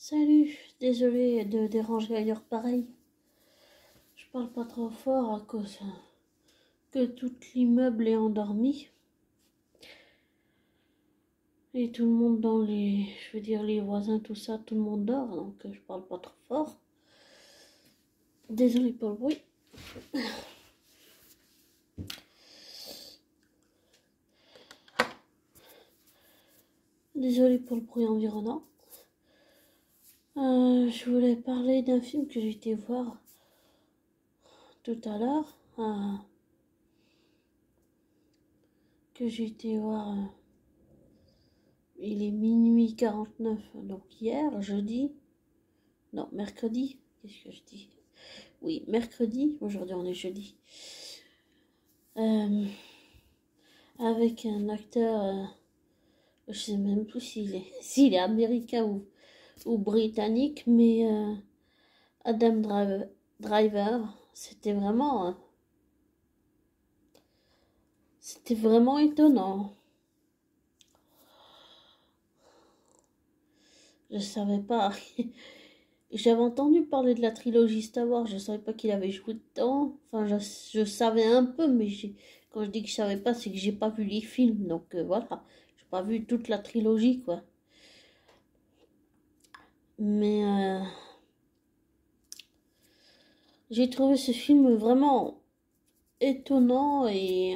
Salut, désolé de déranger ailleurs pareil. Je parle pas trop fort à cause que tout l'immeuble est endormi. Et tout le monde je veux dire les voisins, tout ça, tout le monde dort, donc je parle pas trop fort. Désolé pour le bruit. Désolé pour le bruit environnant. Je voulais parler d'un film que j'ai été voir tout à l'heure. Que j'ai été voir. Il est minuit 49, donc hier, jeudi. Non, mercredi. Qu'est-ce que je dis? Oui, mercredi. Aujourd'hui, on est jeudi. Avec un acteur, je sais même plus s'il est américain ou britannique, mais Adam Driver, c'était vraiment étonnant. Je savais pas. J'avais entendu parler de la trilogie Star Wars, je savais pas qu'il avait joué dedans. Enfin, je savais un peu, mais quand je dis que je savais pas, c'est que j'ai pas vu les films, donc voilà. J'ai pas vu toute la trilogie, quoi. Mais j'ai trouvé ce film vraiment étonnant et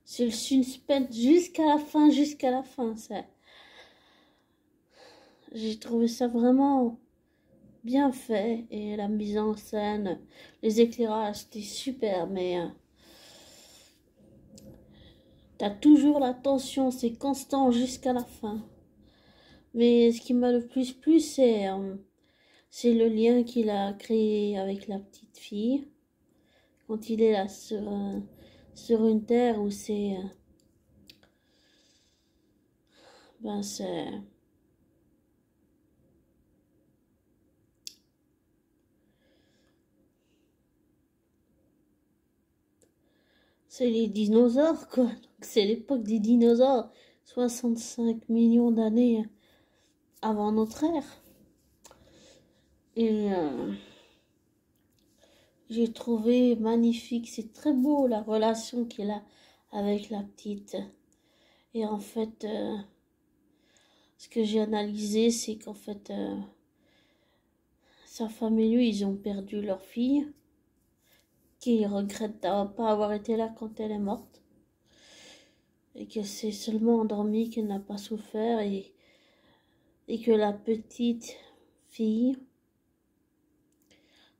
c'est le suspense jusqu'à la fin. J'ai trouvé ça vraiment bien fait et la mise en scène, les éclairages, c'était super, mais t'as toujours la tension, c'est constant jusqu'à la fin. Mais ce qui m'a le plus plu, c'est le lien qu'il a créé avec la petite fille quand il est là sur une terre où ben c'est les dinosaures, quoi. C'est l'époque des dinosaures, 65 millions d'années avant notre ère. Et j'ai trouvé magnifique, c'est très beau la relation qu'il a avec la petite. Et en fait, ce que j'ai analysé, c'est qu'en fait, sa femme et lui, ils ont perdu leur fille, qui regrette de pas avoir été là quand elle est morte. Et qu'elle s'est seulement endormie, qu'elle n'a pas souffert, et que la petite fille,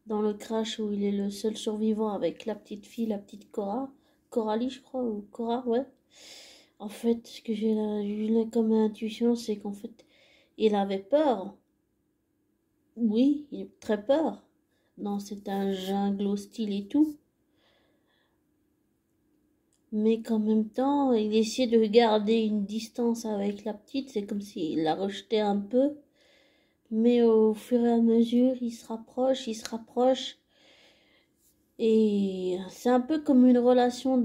dans le crash où il est le seul survivant avec la petite fille, la petite Coralie, je crois, ou Cora, ouais. En fait, ce que j'ai eu comme intuition, c'est qu'en fait, il avait peur. Oui, il a très peur. Non, c'est un jungle hostile et tout. Mais qu'en même temps, il essayait de garder une distance avec la petite. C'est comme s'il la rejetait un peu. Mais au fur et à mesure, il se rapproche, il se rapproche. Et c'est un peu comme une relation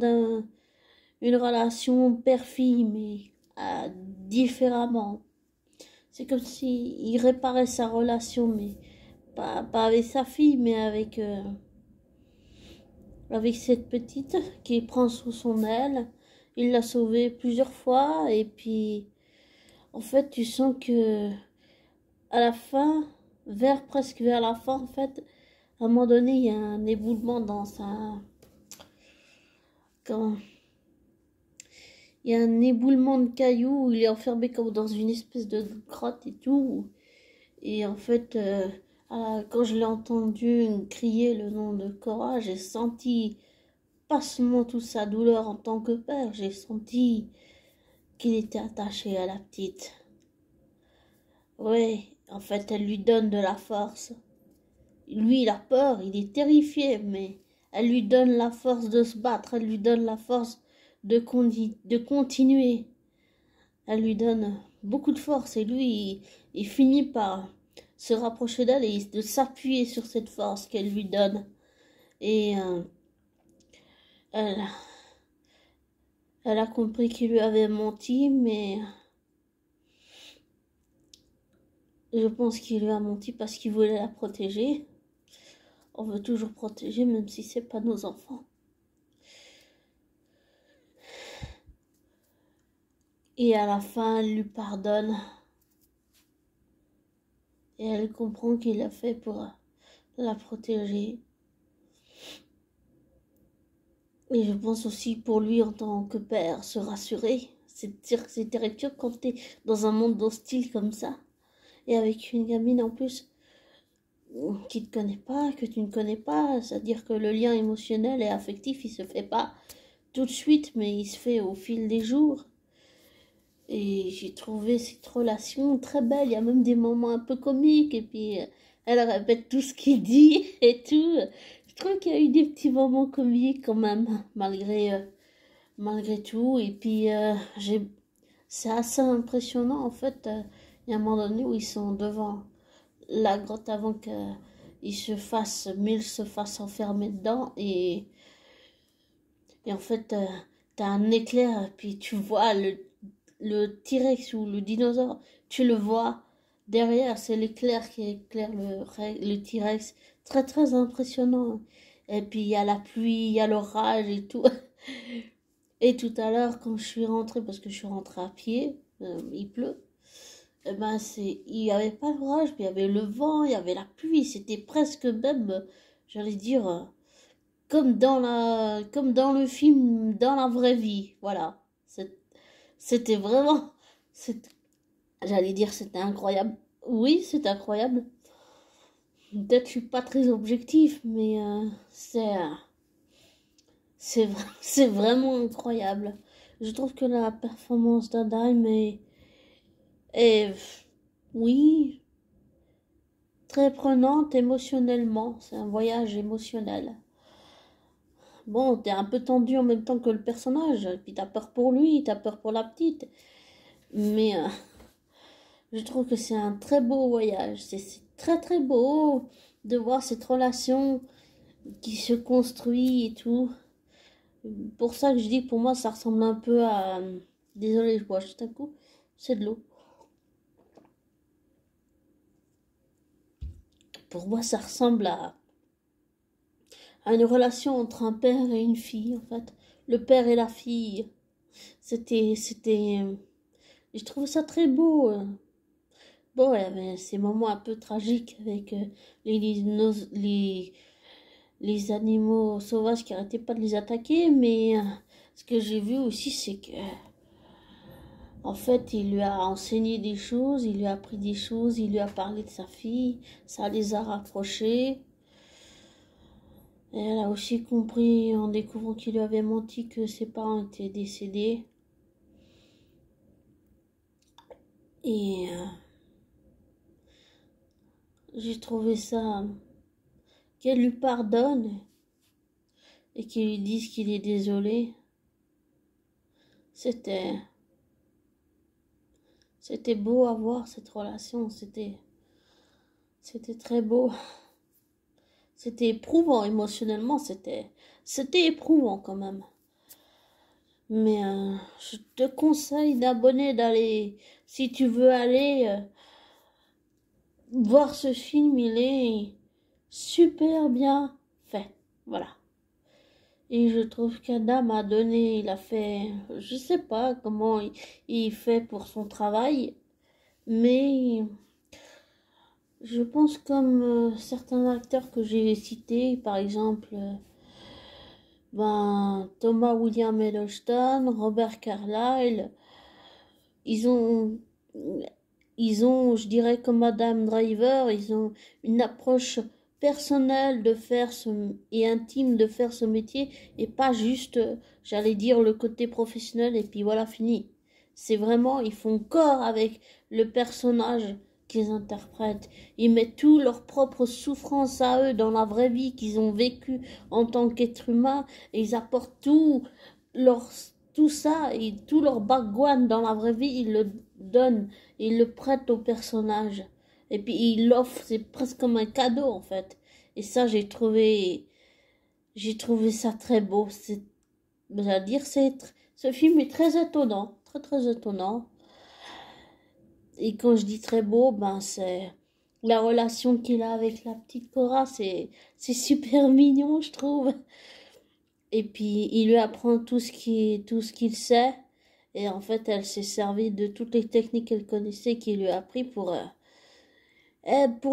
père-fille, mais différemment. C'est comme s'il réparait sa relation, mais pas avec sa fille, mais avec cette petite qu'il prend sous son aile. Il l'a sauvée plusieurs fois, et puis en fait, tu sens que à la fin, presque vers la fin, en fait, à un moment donné, il y a un éboulement dans quand il y a un éboulement de cailloux où il est enfermé comme dans une espèce de grotte et tout. Et en fait, quand je l'ai entendu crier le nom de Cora, j'ai senti pas seulement toute sa douleur en tant que père, j'ai senti qu'il était attaché à la petite. Ouais, en fait, elle lui donne de la force. Lui, il a peur, il est terrifié, mais elle lui donne la force de se battre, elle lui donne la force de continuer. Elle lui donne beaucoup de force et lui, il finit par se rapprocher d'elle et de s'appuyer sur cette force qu'elle lui donne. Et elle, elle a compris qu'il lui avait menti, mais Je pense qu'il lui a menti parce qu'il voulait la protéger. On veut toujours protéger, même si c'est pas nos enfants. Et à la fin, elle lui pardonne. Et elle comprend qu'il l'a fait pour la protéger. Et je pense aussi pour lui en tant que père, se rassurer. C'est terrible quand t'es dans un monde hostile comme ça. Et avec une gamine en plus qui te connaît pas, que tu ne connais pas. C'est-à-dire que le lien émotionnel et affectif, il se fait pas tout de suite, mais il se fait au fil des jours. Et j'ai trouvé cette relation très belle. Il y a même des moments un peu comiques. Et puis, elle répète tout ce qu'il dit et tout. Je trouve qu'il y a eu des petits moments comiques quand même, malgré tout. Et puis, c'est assez impressionnant en fait. Il y a un moment donné où ils sont devant la grotte avant qu'ils Mill se fasse enfermer dedans. Et en fait, t'as un éclair. Et puis, tu vois le T-Rex ou le dinosaure, tu le vois derrière, c'est l'éclair qui éclaire le T-Rex. Très très impressionnant. Et puis il y a la pluie, il y a l'orage et tout. Et tout à l'heure, quand je suis rentrée, parce que je suis rentrée à pied, il pleut, et ben il n'y avait pas l'orage, puis il y avait le vent, il y avait la pluie, c'était presque même, j'allais dire, comme dans le film, dans la vraie vie, voilà. C'était vraiment, j'allais dire, c'était incroyable. Oui, c'est incroyable. Peut-être que je suis pas très objectif, mais c'est c'est vraiment incroyable. Je trouve que la performance d'Adam est, oui, très prenante émotionnellement. C'est un voyage émotionnel. Bon, t'es un peu tendu en même temps que le personnage, puis t'as peur pour lui, t'as peur pour la petite, mais je trouve que c'est un très beau voyage. C'est très très beau de voir cette relation qui se construit et tout. Pour ça que je dis que pour moi ça ressemble un peu à... Désolée, je bois juste un coup. C'est de l'eau. Pour moi ça ressemble à une relation entre un père et une fille en fait. Le père et la fille. C'était... Je trouve ça très beau. Bon, il y avait ces moments un peu tragiques avec les, les, les animaux sauvages qui arrêtaient pas de les attaquer, mais ce que j'ai vu aussi, c'est que en fait, il lui a enseigné des choses, il lui a appris des choses, il lui a parlé de sa fille, ça les a rapprochés. Et elle a aussi compris en découvrant qu'il lui avait menti que ses parents étaient décédés. Et j'ai trouvé ça qu'elle lui pardonne et qu'il lui dise qu'il est désolé. C'était C'était beau à voir cette relation, c'était très beau. C'était éprouvant émotionnellement, c'était éprouvant quand même. Mais je te conseille d'abonner, d'aller, si tu veux aller voir ce film, il est super bien fait. Voilà. Et je trouve qu'Adam a donné, il a fait, je sais pas comment il fait pour son travail, mais je pense comme certains acteurs que j'ai cités, par exemple, Thomas William Edelston, Robert Carlyle, ils ont, je dirais comme Adam Driver, ils ont une approche personnelle de faire et intime de faire ce métier et pas juste, j'allais dire, le côté professionnel et puis voilà, fini. C'est vraiment, ils font corps avec le personnage qu'ils interprètent. Ils mettent tout leur propre souffrance à eux dans la vraie vie qu'ils ont vécu en tant qu'être humain et ils apportent tout ça et tout leur background dans la vraie vie, ils le donnent, ils le prêtent au personnage. Et puis ils l'offrent, c'est presque comme un cadeau en fait. Et ça, j'ai trouvé ça très beau. Ce film est très étonnant, très très étonnant. Et quand je dis très beau, ben c'est la relation qu'il a avec la petite Cora, c'est super mignon, je trouve. Et puis il lui apprend tout ce qu'il sait. Et en fait, elle s'est servie de toutes les techniques qu'elle connaissait qu'il lui a appris pour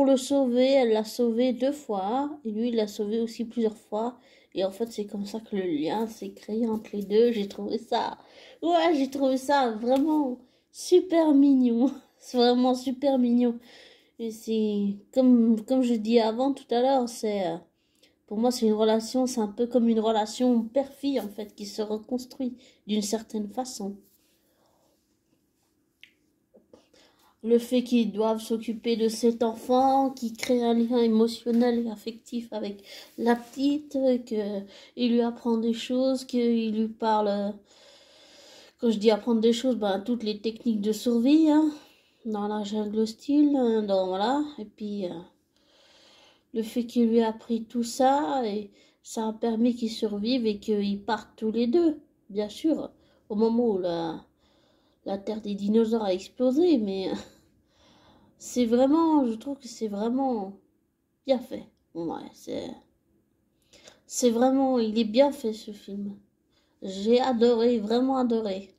le sauver. Elle l'a sauvé 2 fois. Et lui, il l'a sauvé aussi plusieurs fois. Et en fait, c'est comme ça que le lien s'est créé entre les deux. J'ai trouvé ça vraiment super mignon. C'est vraiment super mignon. Et c'est, comme je dis avant tout à l'heure, pour moi, c'est une relation, c'est un peu comme une relation père-fille, en fait, qui se reconstruit d'une certaine façon. Le fait qu'ils doivent s'occuper de cet enfant, qui crée un lien émotionnel et affectif avec la petite, qu'il lui apprend des choses, qu'il lui parle, quand je dis apprendre des choses, ben, toutes les techniques de survie, hein, dans la jungle hostile, voilà, et puis le fait qu'il lui a appris tout ça, et ça a permis qu'ils survivent et qu'ils partent tous les deux, bien sûr, au moment où la terre des dinosaures a explosé, mais c'est vraiment, je trouve que c'est vraiment bien fait. Ouais, c'est vraiment, il est bien fait ce film. J'ai adoré, vraiment adoré.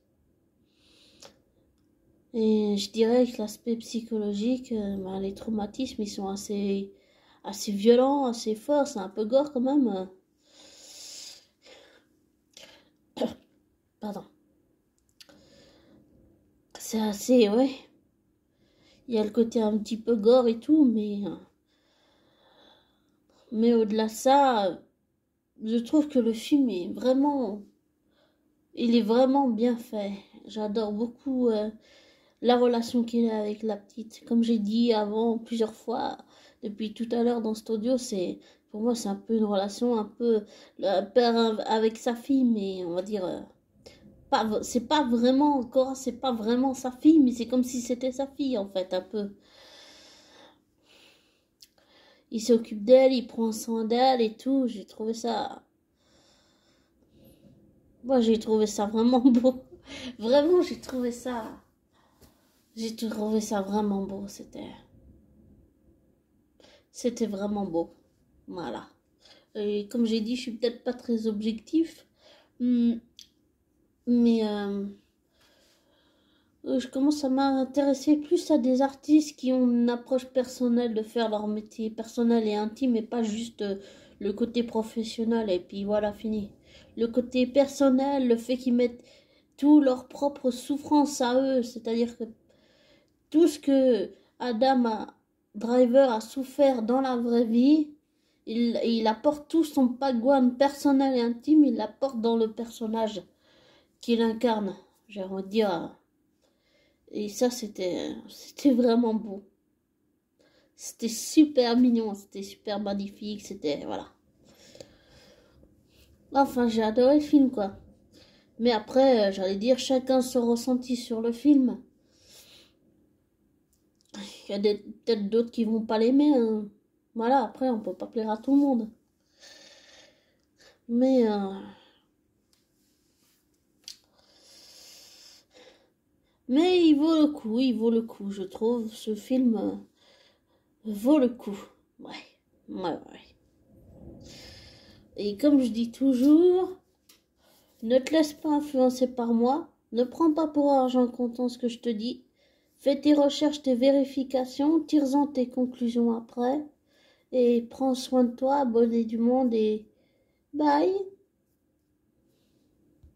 Et je dirais que l'aspect psychologique, ben, les traumatismes, ils sont assez violents, assez forts, c'est un peu gore quand même. Pardon. C'est assez, ouais. Il y a le côté un petit peu gore et tout, mais au-delà de ça, je trouve que le film il est vraiment bien fait. J'adore beaucoup la relation qu'il a avec la petite. Comme j'ai dit avant plusieurs fois, depuis tout à l'heure dans cet audio, pour moi, c'est un peu une relation un peu le père avec sa fille, mais on va dire, c'est pas vraiment encore, c'est pas vraiment sa fille, mais c'est comme si c'était sa fille en fait, un peu. Il s'occupe d'elle, il prend soin d'elle et tout. Moi, j'ai trouvé ça vraiment beau. Vraiment, j'ai trouvé ça vraiment beau. C'était vraiment beau. Voilà. Et comme j'ai dit, je suis peut-être pas très objectif, hmm, mais je commence à m'intéresser plus à des artistes qui ont une approche personnelle de faire leur métier personnel et intime et pas juste le côté professionnel et puis voilà, fini. Le côté personnel, le fait qu'ils mettent tout leur propre souffrance à eux, c'est-à-dire que tout ce que Driver a souffert dans la vraie vie, il apporte tout son background personnel et intime, il l'apporte dans le personnage qu'il incarne, j'ai envie de dire. Et ça, c'était vraiment beau. C'était super mignon, c'était super magnifique, voilà. Enfin, j'ai adoré le film, quoi. Mais après, j'allais dire, chacun son ressenti sur le film. Il y a peut-être d'autres qui vont pas l'aimer, hein. Voilà, après, on peut pas plaire à tout le monde. Mais il vaut le coup, je trouve. Ce film vaut le coup. Ouais, ouais. Et comme je dis toujours, ne te laisse pas influencer par moi. Ne prends pas pour argent comptant ce que je te dis. Fais tes recherches, tes vérifications, tire-en tes conclusions après. Et prends soin de toi, abonné du monde et bye.